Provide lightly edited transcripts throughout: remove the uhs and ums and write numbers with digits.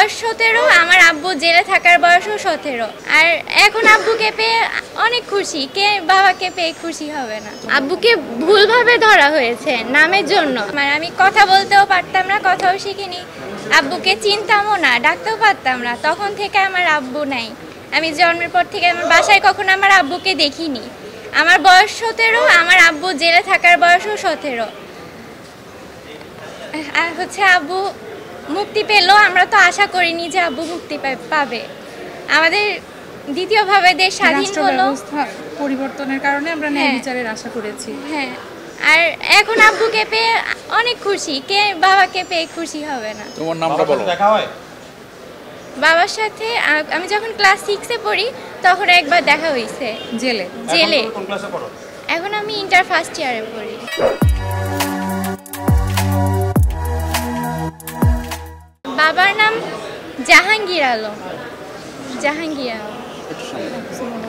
বয়স 17, আমার আব্বু জেলে থাকার বয়সও 17। আর এখন আব্বুকে পেয়ে অনেক খুশি। কে বাবাকে পেয়ে খুশি হবে না? আব্বুকে ভুলভাবে ধরা হয়েছে নামের জন্য। মানে আমি কথা বলতেও পারতাম না, কথাও শিখিনি, আব্বুকে চিনতামও না, ডাকতেও পারতাম না। তখন থেকে আমার আব্বু নাই। আমি জন্মের পর থেকে আমার বাসায় কখনো আমার আব্বুকে দেখিনি। আমার বয়স 17, আমার আব্বু জেলে থাকার বয়সও 17। আর আব্বু মুক্তি পেলেও আমরা তো আশা করিনি যে আব্বু মুক্তি পাবে। আমাদের দ্বিতীয়ভাবে দেশ স্বাধীন হলো, পরিবর্তনের কারণে আমরা ন্যায় বিচারের আশা করেছি। হ্যাঁ, আর এখন আব্বুকে পেয়ে অনেক খুশি। কে বাবাকে পেয়ে খুশি হবে না? তোমার নামটা বলো। দেখা হয় বাবার সাথে আমি যখন ক্লাস 6-এ পড়ি তখন একবার দেখা হয়েছে জেলে। কোন ক্লাসে পড়ো? এখন আমি ইন্টার ফার্স্ট ইয়ারে পড়ি। বাবার নাম জাহাঙ্গীর আলম।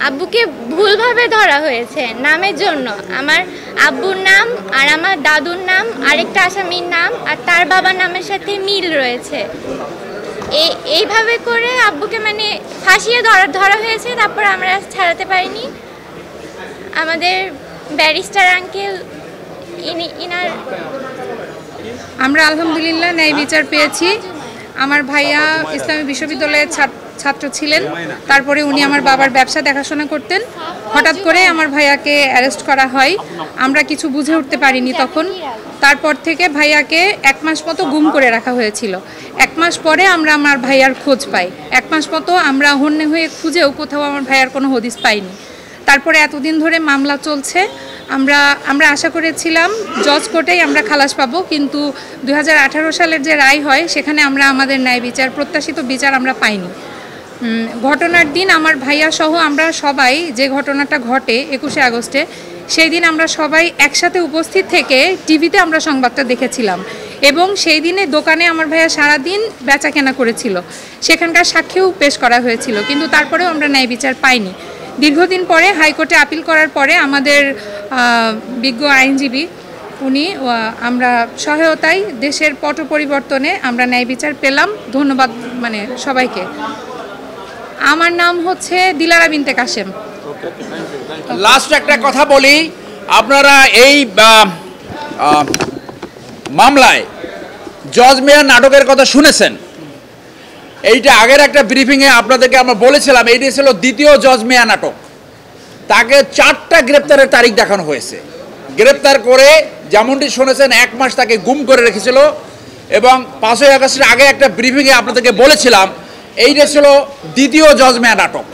আব্বুকে ভুলভাবে ধরা হয়েছে নামের জন্য। আমার আব্বুর নাম আর আমার দাদুর নাম আরেকটা আসামির নাম আর তার বাবার নামের সাথে মিল রয়েছে। এইভাবে করে আব্বুকে মানে ফাঁসিয়ে ধরা হয়েছে। তারপর আমরা ছাড়াতে পারিনি। আমাদের ব্যারিস্টার আঙ্কেল ইনার আমরা আলহামদুলিল্লাহ ন্যায় বিচার পেয়েছি। আমার ভাইয়া ইসলামী বিশ্ববিদ্যালয়ের ছাত্র ছিলেন। তারপরে উনি আমার বাবার ব্যবসা দেখাশোনা করতেন। হঠাৎ করে আমার ভাইয়াকে অ্যারেস্ট করা হয়। আমরা কিছু বুঝে উঠতে পারিনি তখন। তারপর থেকে ভাইয়াকে 1 মাস মতো গুম করে রাখা হয়েছিল। 1 মাস পরে আমরা আমার ভাইয়ার খোঁজ পাই। 1 মাস মতো আমরা হন্যে হয়ে খুঁজেও কোথাও আমার ভাইয়ার কোনো হদিস পাইনি। তারপরে এতদিন ধরে মামলা চলছে। আমরা আশা করেছিলাম জজ কোর্টেই আমরা খালাস পাবো, কিন্তু 2018 সালের যে রায় হয় সেখানে আমরা আমাদের ন্যায় বিচার, প্রত্যাশিত বিচার আমরা পাইনি। ঘটনার দিন আমার ভাইয়া সহ আমরা সবাই, যে ঘটনাটা ঘটে 21শে আগস্টে, সেই দিন আমরা সবাই একসাথে উপস্থিত থেকে টিভিতে আমরা সংবাদটা দেখেছিলাম। এবং সেই দিনে দোকানে আমার ভাইয়া সারাদিন বেচা কেনা করেছিল, সেখানকার সাক্ষীও পেশ করা হয়েছিল, কিন্তু তারপরেও আমরা ন্যায় বিচার পাইনি। দীর্ঘদিন পরে হাইকোর্টে আপিল করার পরে আমাদের বিজ্ঞ আইনজীবী উনি আমরা সহায়তায় দেশের পট পরিবর্তনে আমরা ন্যায় বিচার পেলাম। ধন্যবাদ মানে সবাইকে। আমার নাম হচ্ছে দিলারা বিনতে কাশেম। লাস্ট একটা কথা বলি, আপনারা এই মামলায় জজ মেয়ার নাটকের কথা শুনেছেন। এইটা আগের একটা ব্রিফিংয়ে আপনাদেরকে আমরা বলেছিলাম, এইটা ছিল দ্বিতীয় জজ মেয়ার নাটক। তাকে 4টা গ্রেপ্তারের তারিখ দেখানো হয়েছে। গ্রেপ্তার করে যেমনটি শুনেছেন 1 মাস তাকে গুম করে রেখেছিল। এবং 5ই আগস্টের আগে একটা ব্রিফিংয়ে আপনাদেরকে বলেছিলাম এইটা ছিল দ্বিতীয় জজ মেয়ার নাটক।